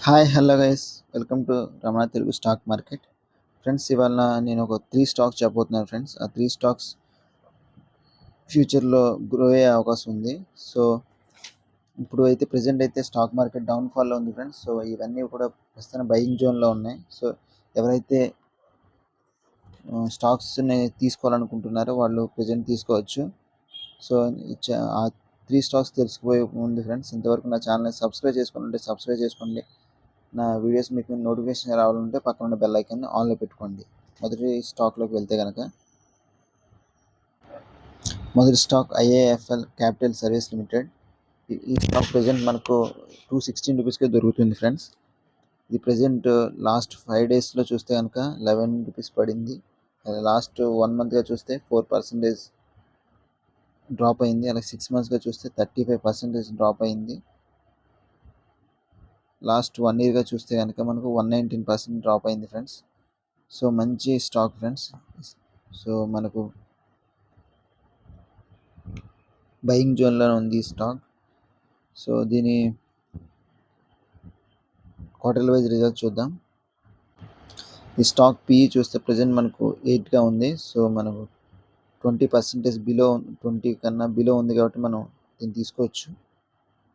Hi hello guys, welcome to Ramana Telugu stock market. Friends, ఇవాళ నేను ఒక 3 స్టాక్స్ చెప్పబోతున్నాను ఫ్రెండ్స్. ఆ 3 స్టాక్స్ ఫ్యూచర్లో గ్రో అయ్యే అవకాశం ఉంది. సో ఇప్పుడు అయితే ప్రజెంట్ అయితే స్టాక్ మార్కెట్ డౌన్ఫాల్లో ఉంది ఫ్రెండ్స్. సో ఇవన్నీ కూడా ప్రస్తుతం బయింగ్ జోన్లో ఉన్నాయి. సో ఎవరైతే స్టాక్స్ని తీసుకోవాలనుకుంటున్నారో వాళ్ళు ప్రజెంట్ తీసుకోవచ్చు. సో ఆ 3 స్టాక్స్ తెలుసుకుపోయే ముందు ఫ్రెండ్స్, ఇంతవరకు నా ఛానల్ని సబ్స్క్రైబ్ చేసుకుంటే సబ్స్క్రైబ్ చేసుకోండి. నా వీడియోస్ మీకు నోటిఫికేషన్ రావాలంటే పక్కన ఉన్న బెల్ ఐకాన్ని ఆన్లో పెట్టుకోండి. మొదటి స్టాక్లోకి వెళ్తే కనుక మొదటి stock IAFL capital service limited. ఈ స్టాక్ ప్రజెంట్ మనకు 216 రూపీస్కే దొరుకుతుంది ఫ్రెండ్స్. ఇది ప్రజెంట్ లాస్ట్ 5 డేస్లో చూస్తే కనుక 11 రూపీస్ పడింది. లాస్ట్ 1 మంత్గా చూస్తే 4% డ్రాప్ అయింది. అలాగే 6 మంత్స్గా చూస్తే 35% డ్రాప్ అయింది. లాస్ట్ 1 ఇయర్గా చూస్తే కనుక మనకు 119% డ్రాప్ అయింది ఫ్రెండ్స్. సో మంచి స్టాక్ ఫ్రెండ్స్. సో మనకు బయింగ్ జోన్లో ఉంది ఈ స్టాక్. సో దీని క్వార్టర్ వైజ్ రిజల్ట్ చూద్దాం. ఈ స్టాక్ పిఈ చూస్తే ప్రజెంట్ మనకు 8గా ఉంది. సో మనకు 20% బిలో 20 కన్నా బిలో ఉంది కాబట్టి మనం దీన్ని తీసుకోవచ్చు.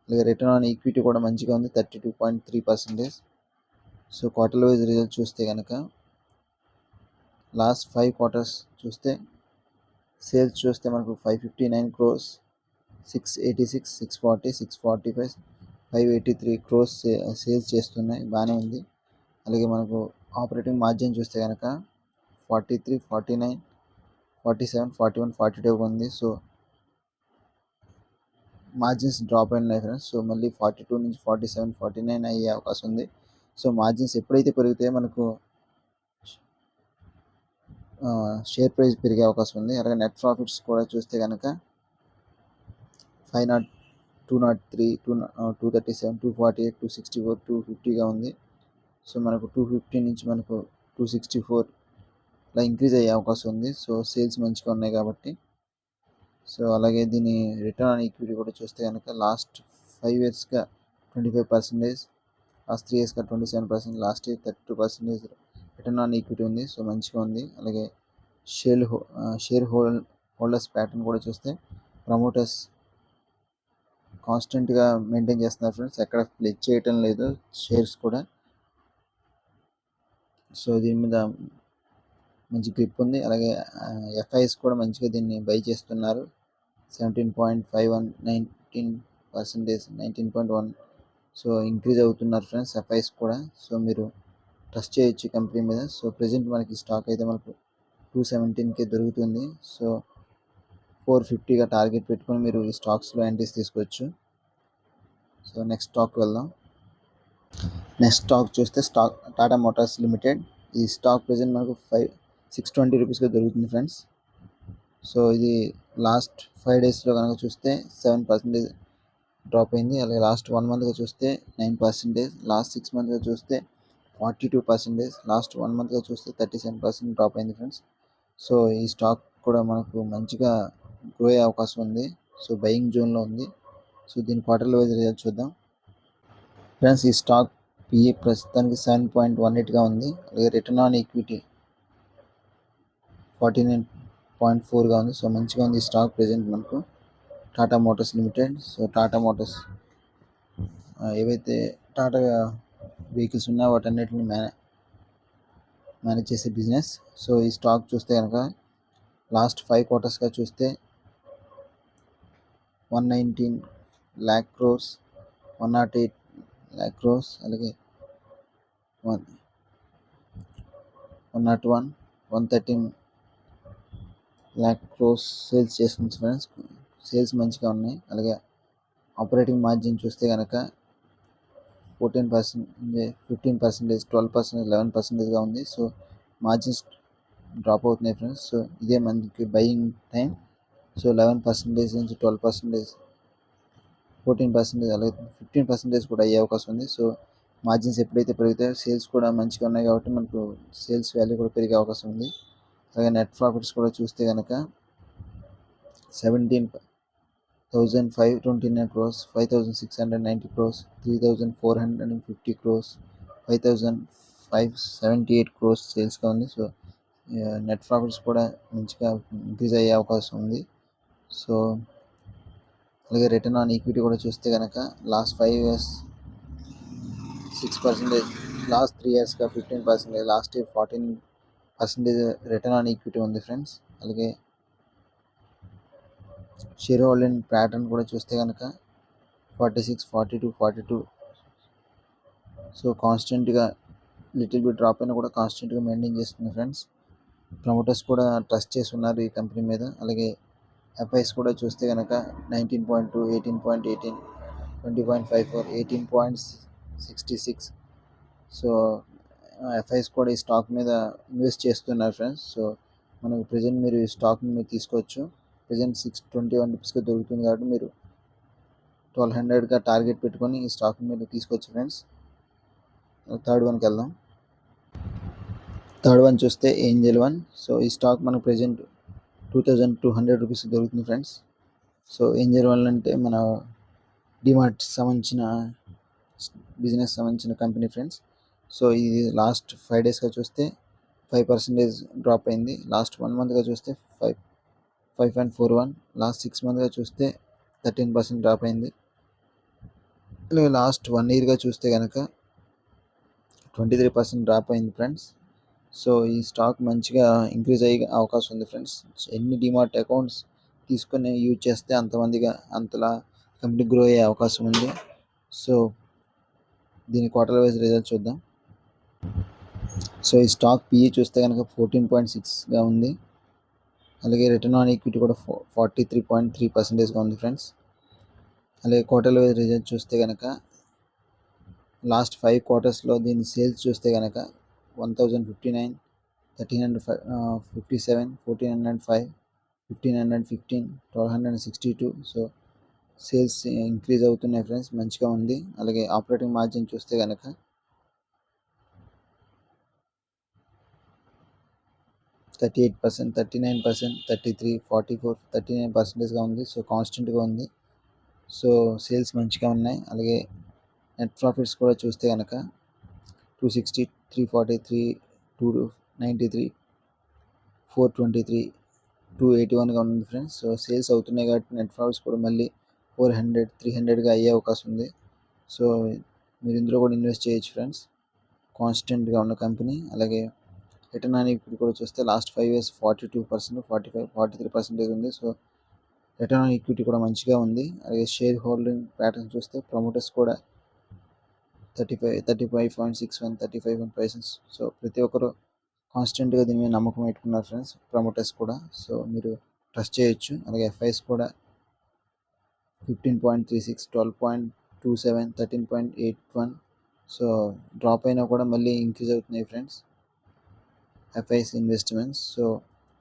అలాగే రిటర్న్ ఆన్ ఈక్విటీ కూడా మంచిగా ఉంది, 32.3%. సో క్వార్టర్ వైజ్ రిజల్ట్ చూస్తే కనుక లాస్ట్ 5 క్వార్టర్స్ చూస్తే సేల్స్ చూస్తే మనకు 559 crores, 686, 640, 645, 583 crores సేల్స్ చేస్తున్నాయి, బాగానే ఉంది. అలాగే మనకు ఆపరేటింగ్ మార్జిన్ చూస్తే కనుక 43, 49, 47, 41, 42 ఉంది. సో మార్జిన్స్ డ్రాప్ అయినాయి ఫ్రెండ్స్. సో మళ్ళీ 42 నుంచి 47, 49 అయ్యే అవకాశం ఉంది. సో మార్జిన్స్ ఎప్పుడైతే పెరుగుతాయో మనకు షేర్ ప్రైస్ పెరిగే అవకాశం ఉంది. అలాగే నెట్ ప్రాఫిట్స్ కూడా చూస్తే కనుక 500, 203, 237, 248, 264, 250గా ఉంది. సో మనకు 250 నుంచి మనకు 264 ఇలా ఇంక్రీజ్ అయ్యే అవకాశం ఉంది. సో సేల్స్ మంచిగా ఉన్నాయి కాబట్టి. సో అలాగే దీని రిటర్న్ ఆన్ ఈక్విటీ కూడా చూస్తే కనుక లాస్ట్ 5 ఇయర్స్గా 25%, లాస్ట్ 3 ఇయర్స్గా 27%, last year 32% return on equity ఉంది. సో మంచిగా ఉంది. అలాగే షేర్ హోల్డర్స్ ప్యాటర్న్ కూడా చూస్తే ప్రమోటర్స్ కాన్స్టెంట్గా మెయింటైన్ చేస్తున్నారు ఫ్రెండ్స్, ఎక్కడ ప్లెజ్ చేయటం లేదు షేర్స్ కూడా. సో దీని మీద మంచి గ్రిప్ ఉంది. అలాగే ఎఫ్ఐఎస్ కూడా మంచిగా దీన్ని బై చేస్తున్నారు. 17.51, 19%, 19.1. సో ఇంక్రీజ్ అవుతున్నారు ఫ్రెండ్స్ ఎఫ్ఐఎస్ కూడా. సో మీరు ట్రస్ట్ చేయొచ్చు కంపెనీ మీద. సో ప్రజెంట్ మనకి స్టాక్ అయితే మనకు 217కే దొరుకుతుంది. సో 450గా టార్గెట్ పెట్టుకొని మీరు ఈ స్టాక్స్లో ఎంట్రీస్ తీసుకోవచ్చు. సో నెక్స్ట్ స్టాక్ వెళ్దాం. నెక్స్ట్ స్టాక్ చూస్తే టాటా మోటార్స్ లిమిటెడ్. ఈ స్టాక్ ప్రజెంట్ మనకు 620 రూపీస్గా దొరుకుతుంది ఫ్రెండ్స్. సో ఇది లాస్ట్ 5 డేస్లో కనుక చూస్తే 7% డ్రాప్ అయింది. అలాగే లాస్ట్ 1 మంత్గా చూస్తే 9%, లాస్ట్ 6 మంత్గా చూస్తే 42%, లాస్ట్ 1 మంత్గా చూస్తే 37% డ్రాప్ అయింది ఫ్రెండ్స్. సో ఈ స్టాక్ కూడా మనకు మంచిగా గ్రో అయ్యే అవకాశం ఉంది. సో బయింగ్ జోన్లో ఉంది. సో దీని క్వార్టర్లీ వైజ్ రిజల్ట్ చూద్దాం ఫ్రెండ్స్. ఈ స్టాక్ పిఈ ప్రస్తుతానికి 7.18గా ఉంది. అలాగే రిటర్న్ ఆన్ ఈక్విటీ 49.4గా ఉంది. సో మంచిగా ఉంది ఈ స్టాక్ ప్రజెంట్ మనకు Tata Motors limited. So Tata Motors ఏవైతే టాటా వెహికల్స్ ఉన్నాయో వాటన్నిటిని మేనేజ్ చేసే బిజినెస్. సో ఈ స్టాక్ చూస్తే కనుక లాస్ట్ 5 క్వార్టర్స్గా చూస్తే 119 lakh crores, 108 lakh crores, అలాగే 101, 113 lakh crores సేల్స్ చేస్తుంది ఫ్రెండ్స్. సేల్స్ మంచిగా ఉన్నాయి. అలాగే ఆపరేటింగ్ మార్జిన్ చూస్తే కనుక 14%, 15%, 12%, 11%గా ఉంది. సో మార్జిన్స్ డ్రాప్ అవుతున్నాయి ఫ్రెండ్స్. సో ఇదే మనకి బయింగ్ టైం. సో 11% నుంచి 12%, 14%, అలాగే 15% కూడా అయ్యే అవకాశం ఉంది. సో మార్జిన్స్ ఎప్పుడైతే పెరుగుతాయో సేల్స్ కూడా మంచిగా ఉన్నాయి కాబట్టి మనకు సేల్స్ వాల్యూ కూడా పెరిగే అవకాశం ఉంది. అలాగే నెట్ ప్రాఫిట్స్ కూడా చూస్తే కనుక 1,529 crores, 5,690 crores, 3,450 crores, 5,578 crores సేల్స్గా ఉంది. సో నెట్ ప్రాఫిట్స్ కూడా మంచిగా ఇంక్రీజ్ అయ్యే అవకాశం ఉంది. సో అలాగే రిటర్న్ ఆన్ ఈక్విటీ కూడా చూస్తే కనుక last 5 years 6%, last 3 yearsగా 15%, last year 14% return on equity ఉంది ఫ్రెండ్స్. అలాగే షేర్ హోల్డింగ్ ప్యాటర్న్ కూడా చూస్తే కనుక 46, 42, 42. సో కాన్స్టెంట్గా లిటిల్ బిట్ డ్రాప్ అయినా కూడా కాన్స్టెంట్గా మెయింటైన్ చేస్తుంది ఫ్రెండ్స్. ప్రమోటర్స్ కూడా ట్రస్ట్ చేసి ఉన్నారు ఈ కంపెనీ మీద. అలాగే ఎఫ్ఐస్ కూడా చూస్తే కనుక 19.2, 18.18, 20.54, 18.66. సో ఎఫ్ఐస్ కూడా ఈ స్టాక్ మీద ఇన్వెస్ట్ చేస్తున్నారు ఫ్రెండ్స్. సో మనకు ప్రజెంట్ మీరు ఈ స్టాక్ని మీరు తీసుకోవచ్చు. ప్రజెంట్ 621 రూపీస్కి దొరుకుతుంది కాబట్టి మీరు 1200గా టార్గెట్ పెట్టుకొని ఈ స్టాక్ని మీరు తీసుకోవచ్చు ఫ్రెండ్స్. థర్డ్ వన్కి వెళ్దాం. థర్డ్ వన్ చూస్తే ఏంజల్ వన్. సో ఈ స్టాక్ మనకు ప్రజెంట్ 2200 రూపీస్ దొరుకుతుంది ఫ్రెండ్స్. సో ఏంజల్ వన్ అంటే మన డిమార్ట్ సంబంధించిన బిజినెస్ సంబంధించిన కంపెనీ ఫ్రెండ్స్. సో ఇది లాస్ట్ 5 daysగా చూస్తే 5% డ్రాప్ అయింది. లాస్ట్ 1 monthగా చూస్తే 5.41. లాస్ట్ 6 monthsగా చూస్తే 13% డ్రాప్ అయింది. అలాగే లాస్ట్ 1 yearగా చూస్తే కనుక 23% డ్రాప్ అయింది ఫ్రెండ్స్. సో ఈ స్టాక్ మంచిగా ఇంక్రీజ్ అయ్యే అవకాశం ఉంది ఫ్రెండ్స్. ఎన్ని డిమార్ట్ అకౌంట్స్ తీసుకొని యూజ్ చేస్తే అంతలా కంపెనీ గ్రో అయ్యే అవకాశం ఉంది. సో దీని క్వార్టర్ వైజ్ రిజల్ట్ చూద్దాం. సో ఈ స్టాక్ పిఈ చూస్తే కనుక 14.6గా ఉంది. అలాగే రిటర్న్ ఆన్ ఈక్విటీ కూడా 43.3%గా ఉంది ఫ్రెండ్స్. అలాగే క్వార్టర్ వైజ్ రిజల్ట్ చూస్తే కనుక లాస్ట్ 5 quartersలో దీని సేల్స్ చూస్తే కనుక 1059, 1357, 1405, 1515, 1262. సో సేల్స్ ఇంక్రీజ్ అవుతున్నాయి ఫ్రెండ్స్, మంచిగా ఉంది. అలాగే ఆపరేటింగ్ మార్జిన్ చూస్తే కనుక 38%, 39%, 33, 44, 39%గా ఉంది. సో కాన్స్టెంట్గా ఉంది. సో సేల్స్ మంచిగా ఉన్నాయి. అలాగే నెట్ ప్రాఫిట్స్ కూడా చూస్తే కనుక 260, 343, 293, 423, 281గా ఉంది ఫ్రెండ్స్. సో సేల్స్ అవుతున్నాయి కాబట్టి నెట్ ప్రాఫిట్స్ కూడా మళ్ళీ 400, 300గా అయ్యే అవకాశం ఉంది. సో మీరు ఇందులో కూడా ఇన్వెస్ట్ చేయొచ్చు ఫ్రెండ్స్. కాన్స్టెంట్గా ఉన్న కంపెనీ. అలాగే రిటర్న్ ఆన్ ఈక్విటీ కూడా చూస్తే లాస్ట్ 5 years 42%, 45, 43% ఉంది. సో రిటర్న్ ఆన్ ఈక్విటీ కూడా మంచిగా ఉంది. అలాగే షేర్ హోల్డింగ్ ప్యాటర్న్ చూస్తే ప్రమోటర్స్ కూడా 35.61, 35.5. సో ప్రతి ఒక్కరు కాన్స్టెంట్గా దీని మీద నమ్మకం పెట్టుకున్నారు ఫ్రెండ్స్, ప్రమోటర్స్ కూడా. సో మీరు ట్రస్ట్ చేయొచ్చు. అలాగే ఎఫ్ఐస్ కూడా 15.36, 12.27, 13.81. సో డ్రాప్ అయినా కూడా మళ్ళీ ఇంక్రీజ్ అవుతున్నాయి ఫ్రెండ్స్ ఎఫ్ఐస్ ఇన్వెస్ట్మెంట్స్. సో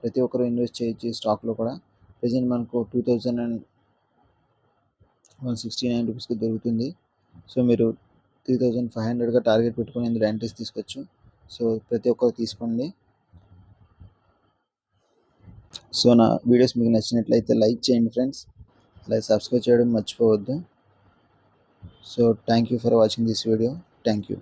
ప్రతి ఒక్కరు ఇన్వెస్ట్ చేయొచ్చు ఈ స్టాక్లో కూడా. ప్రజెంట్ మనకు 2169 రూపీస్కి దొరుకుతుంది. సో మీరు 3500గా టార్గెట్ పెట్టుకుని ఇందులో ఎంట్రీస్ తీసుకోవచ్చు. సో ప్రతి ఒక్కరు తీసుకోండి. సో నా వీడియోస్ మీకు నచ్చినట్లయితే లైక్ చేయండి ఫ్రెండ్స్. అలాగే సబ్స్క్రైబ్ చేయడం మర్చిపోవద్దు. So thank you for watching this video. Thank you.